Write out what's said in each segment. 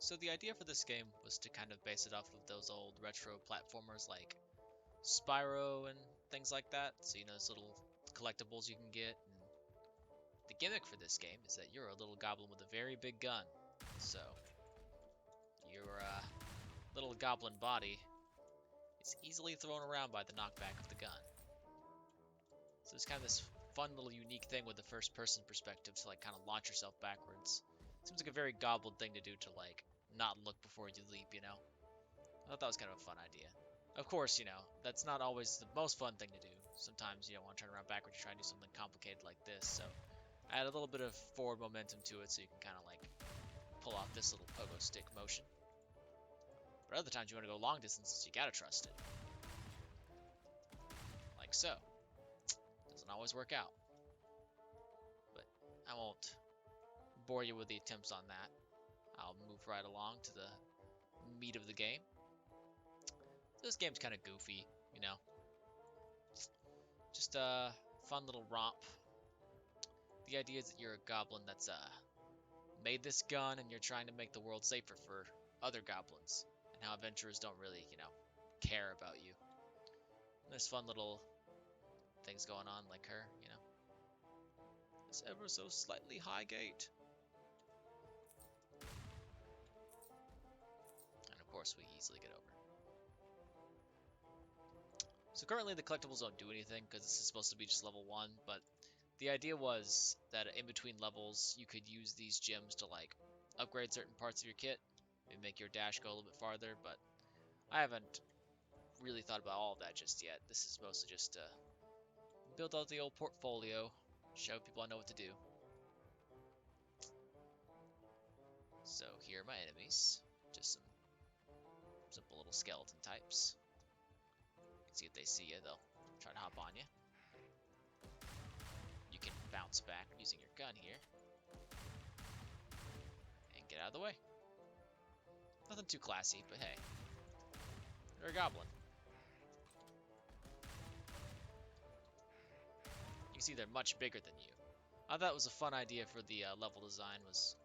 So the idea for this game was to kind of base it off of those old retro platformers like Spyro and things like that. So you know, those little collectibles you can get. And the gimmick for this game is that you're a little goblin with a very big gun. So your little goblin body is easily thrown around by the knockback of the gun. So it's kind of this fun little unique thing with the first person perspective to like kind of launch yourself backwards. Seems like a very goblin thing to do to like not look before you leap, you know? I thought that was kind of a fun idea. Of course, you know, that's not always the most fun thing to do. Sometimes you don't want to turn around backwards, you try and do something complicated like this, so add a little bit of forward momentum to it so you can kind of like pull off this little pogo stick motion. But other times you want to go long distances, you gotta trust it. Like so. Doesn't always work out. But I won't bore you with the attempts on that. I'll move right along to the meat of the game. This game's kind of goofy, you know. Just a fun little romp. The idea is that you're a goblin that's made this gun and you're trying to make the world safer for other goblins. And how adventurers don't really, you know, care about you. And there's fun little things going on like her, you know. This ever so slightly high gate. And of course we easily get over. So currently the collectibles don't do anything because this is supposed to be just level 1, but the idea was that in between levels you could use these gems to like upgrade certain parts of your kit, maybe make your dash go a little bit farther, but I haven't really thought about all of that just yet. This is mostly just to build out the old portfolio, show people I know what to do. So here are my enemies, just some simple little skeleton types. You can see if they see you, they'll try to hop on you. You can bounce back using your gun here. And get out of the way. Nothing too classy, but hey. You're a goblin. You can see they're much bigger than you. I thought it was a fun idea for the level design was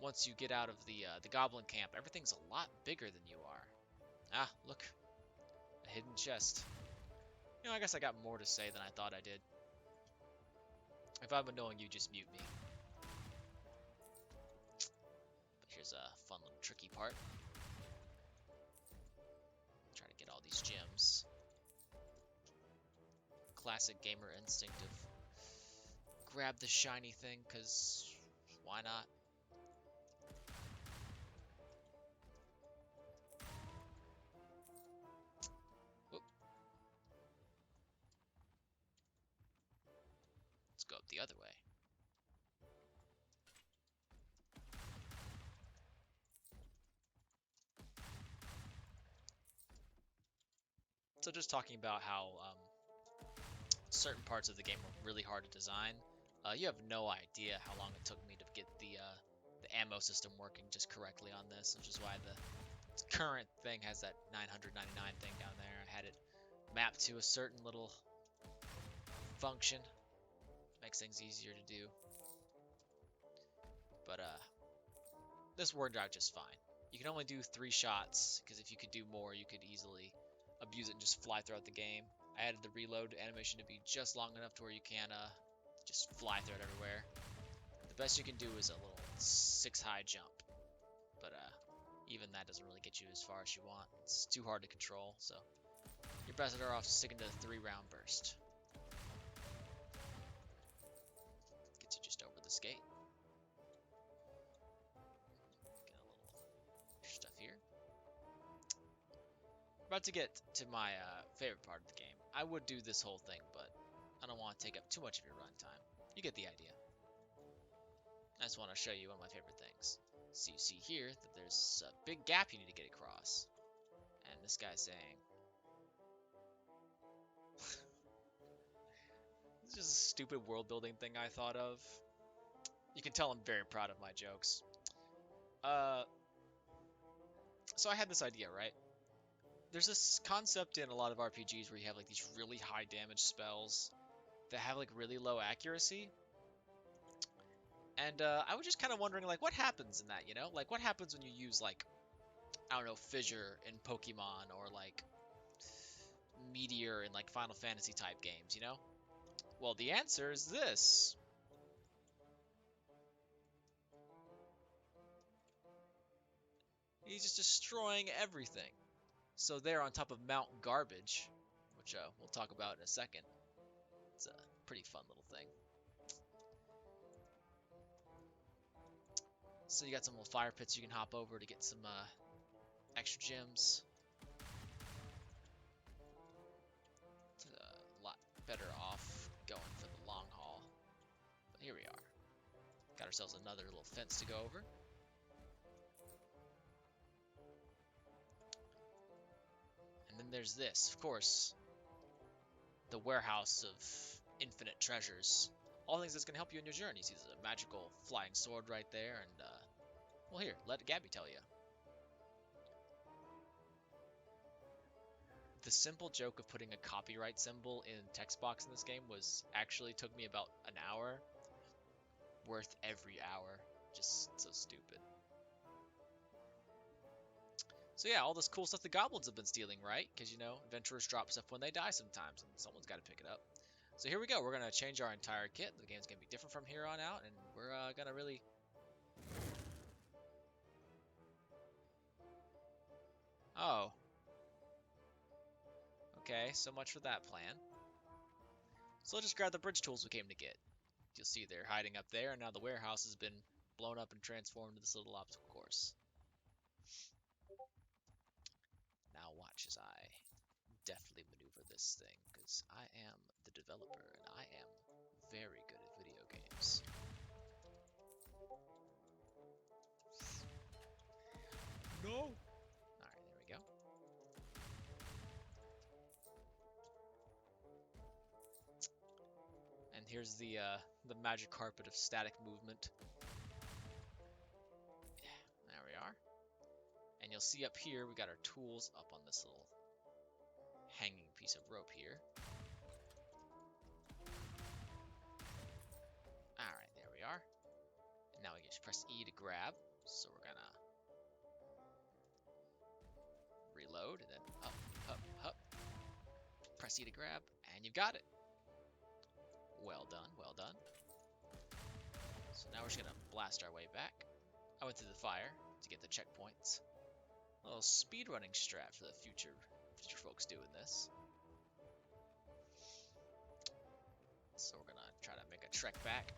once you get out of the goblin camp, everything's a lot bigger than you are. Ah, look. A hidden chest. You know, I guess I got more to say than I thought I did. If I'm annoying you, just mute me. But here's a fun little tricky part. Try to get all these gems. Classic gamer instinct of grab the shiny thing, because why not? Whoop. Let's go up the other way. So just talking about how certain parts of the game were really hard to design. You have no idea how long it took me to get the ammo system working just correctly on this, which is why the current thing has that 999 thing down there. I had it mapped to a certain little function. Makes things easier to do. But this worked out just fine. You can only do 3 shots, because if you could do more, you could easily abuse it and just fly throughout the game. I added the reload animation to be just long enough to where you can just fly through it everywhere. The best you can do is a little 6 high jump, but even that doesn't really get you as far as you want. It's too hard to control, so you're better off sticking to the 3-round burst. Gets you just over this gate. Get a little stuff here. About to get to my favorite part of the game. I would do this whole thing, but I don't want to take up too much of your runtime. You get the idea. I just want to show you one of my favorite things. So you see here that there's a big gap you need to get across. And this guy's saying... This is just a stupid world building thing I thought of. You can tell I'm very proud of my jokes. So I had this idea, right? There's this concept in a lot of RPGs where you have like these really high damage spells that have like really low accuracy. And I was just kind of wondering, like, what happens in that, you know? Like, what happens when you use, like, I don't know, Fissure in Pokemon or, like, Meteor in, like, Final Fantasy type games, you know? Well, the answer is this. He's just destroying everything. So there on top of Mount Garbage, which we'll talk about in a second, it's a pretty fun little thing. So you got some little fire pits you can hop over to get some extra gems. It's a lot better off going for the long haul. But here we are. Got ourselves another little fence to go over. And then there's this, of course, the warehouse of infinite treasures. All things that's going to help you in your journey. See, there's a magical flying sword right there, and, well, here, let Gabby tell you. The simple joke of putting a copyright symbol in text box in this game was actually took me about an hour. Worth every hour. Just so stupid. So yeah, all this cool stuff the goblins have been stealing, right? Because, you know, adventurers drop stuff when they die sometimes, and someone's got to pick it up. So here we go. We're going to change our entire kit. The game's going to be different from here on out, and we're going to really... Oh. Okay, so much for that plan. So let's just grab the bridge tools we came to get. You'll see they're hiding up there, and now the warehouse has been blown up and transformed into this little obstacle course. Now watch as I deftly maneuver this thing, because I am the developer, and I am very good at video games. No! Alright, there we go. And here's the magic carpet of static movement. Yeah, there we are. And you'll see up here, we got our tools up on this little hanging piece of rope here. Alright, there we are. And now we just press E to grab. So we're gonna reload, and then up, up, up. Press E to grab, and you've got it. Well done, well done. So now we're just gonna blast our way back. I went through the fire to get the checkpoints. A little speedrunning strat for the future folks doing this. So we're gonna try to make a trek back.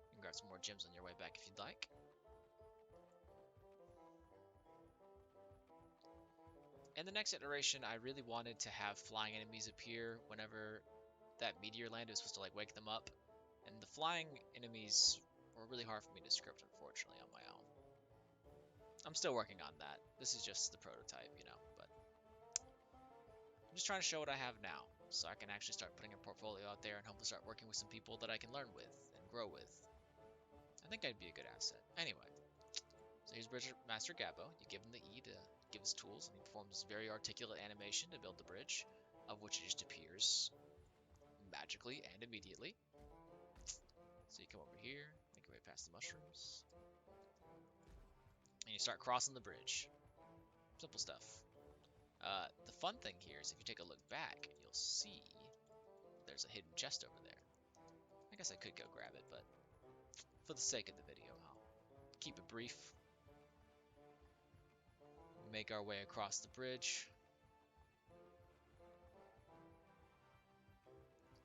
You can grab some more gems on your way back if you'd like. In the next iteration, I really wanted to have flying enemies appear whenever that meteor landed. It was supposed to like wake them up. And the flying enemies were really hard for me to script, unfortunately, on my own. I'm still working on that. This is just the prototype, you know, but I'm just trying to show what I have now, so I can actually start putting a portfolio out there and hopefully start working with some people that I can learn with and grow with. I think I'd be a good asset. Anyway, so here's Bridge Master Gabbo. You give him the E to give his tools, and he performs this very articulate animation to build the bridge, of which it just appears magically and immediately. So you come over here, make your way past the mushrooms, and you start crossing the bridge. Simple stuff. The fun thing here is if you take a look back, you'll see there's a hidden chest over there. I guess I could go grab it, but for the sake of the video, I'll keep it brief. Make our way across the bridge.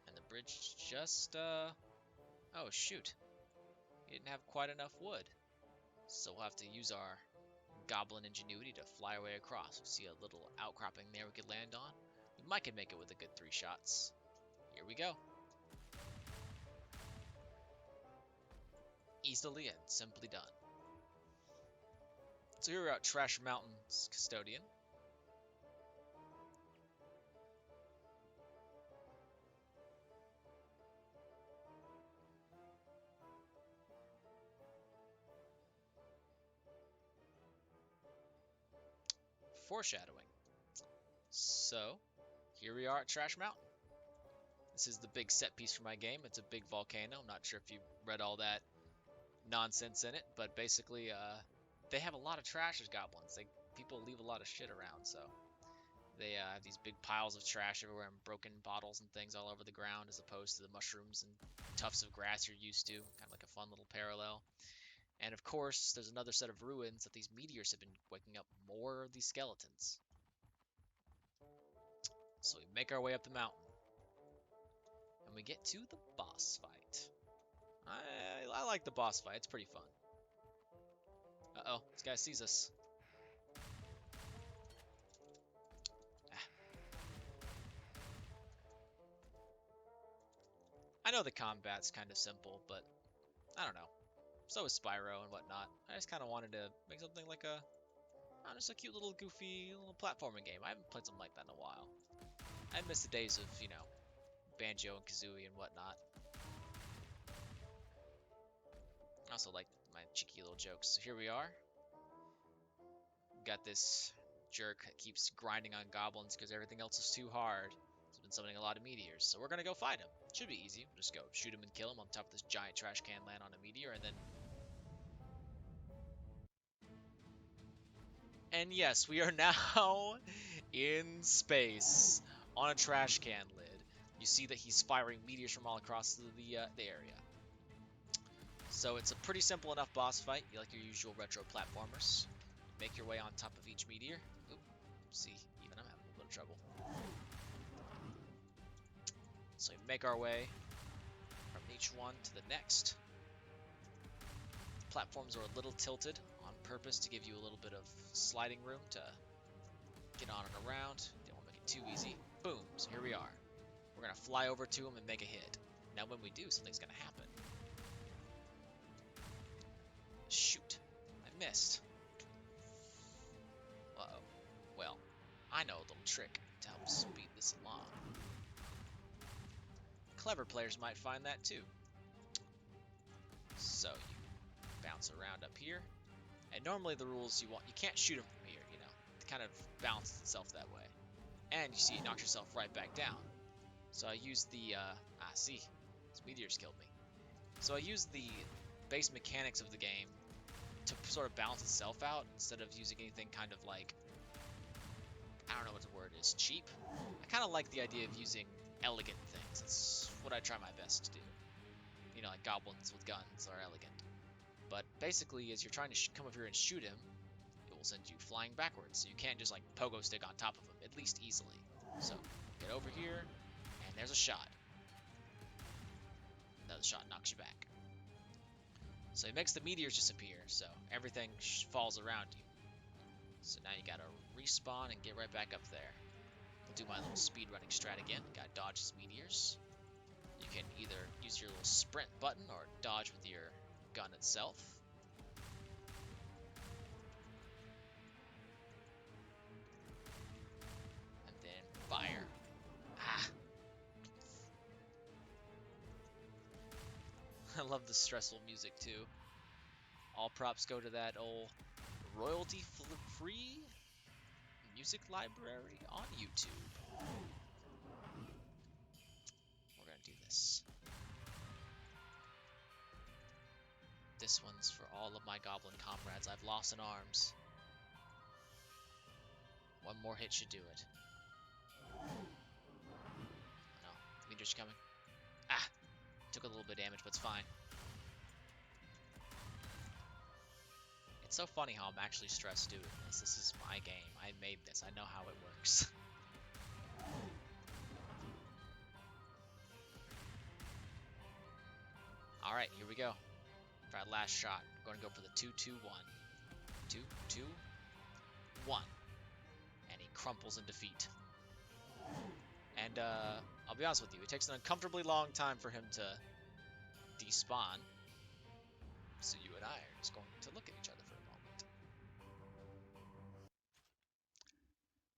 And the bridge just, oh shoot. We didn't have quite enough wood. So we'll have to use our goblin ingenuity to fly our way across. We see a little outcropping there we could land on. We might could make it with a good 3 shots. Here we go. Easily and simply done. So here we're at Trash Mountain's Custodian. Foreshadowing. So, here we are at Trash Mountain. This is the big set piece for my game. It's a big volcano. I'm not sure if you read all that nonsense in it, but basically, they have a lot of trash as goblins. People leave a lot of shit around, so they have these big piles of trash everywhere and broken bottles and things all over the ground, as opposed to the mushrooms and tufts of grass you're used to. Kind of like a fun little parallel. And of course, there's another set of ruins that these meteors have been waking up more of these skeletons. So we make our way up the mountain, and we get to the boss fight. I like the boss fight. It's pretty fun. Uh-oh, this guy sees us. Ah. I know the combat's kind of simple, but I don't know. So is Spyro and whatnot. I just kind of wanted to make something like just a cute little goofy little platforming game. I haven't played something like that in a while. I miss the days of, Banjo and Kazooie and whatnot. I also like my cheeky little jokes. So here we are. Got this jerk that keeps grinding on goblins because everything else is too hard. He's been summoning a lot of meteors, so we're gonna go fight him. Should be easy. We'll just go shoot him and kill him on top of this giant trash can, land on a meteor, and then... And yes, we are now in space on a trash can lid. You see that he's firing meteors from all across the area. So it's a pretty simple enough boss fight. You like your usual retro platformers. Make your way on top of each meteor. Oop, see, even I'm having a little bit of trouble. So we make our way from each one to the next. The platforms are a little tilted on purpose to give you a little bit of sliding room to get on and around. Don't want to make it too easy. Boom, so here we are. We're going to fly over to him and make a hit. Now when we do, something's going to happen. Shoot, I missed. Uh-oh. Well, I know a little trick to help speed this along. Clever players might find that too. So you bounce around up here. And normally the rules you can't shoot him from here, It kind of balances itself that way. And you see it knocks yourself right back down. So I used the, see, this meteor's killed me. So I used the base mechanics of the game to sort of balance itself out instead of using anything kind of like, I don't know what the word is, cheap. I kind of like the idea of using elegant things. That's what I try my best to do. Like goblins with guns are elegant. But basically, as you're trying to come over here and shoot him, it will send you flying backwards. So you can't just like pogo stick on top of him, at least easily. So get over here, and there's a shot. Another shot knocks you back. So it makes the meteors disappear, so everything falls around you. So now you gotta respawn and get right back up there. I'll do my little speed running strat again. Gotta dodge his meteors. You can either use your little sprint button or dodge with your gun itself. And then fire. Ah! I love the stressful music too. All props go to that old royalty-free music library on YouTube. We're gonna do this. This one's for all of my goblin comrades I've lost in arms. One more hit should do it. No, the meteor's coming. Ah! Took a little bit of damage, but it's fine. It's so funny how I'm actually stressed doing this. This is my game. I made this. I know how it works. Alright, here we go. For our last shot. We're going to go for the 2-2-1. 2-2-1. And he crumples in defeat. And, I'll be honest with you. It takes an uncomfortably long time for him to despawn. So you and I are just going to look at each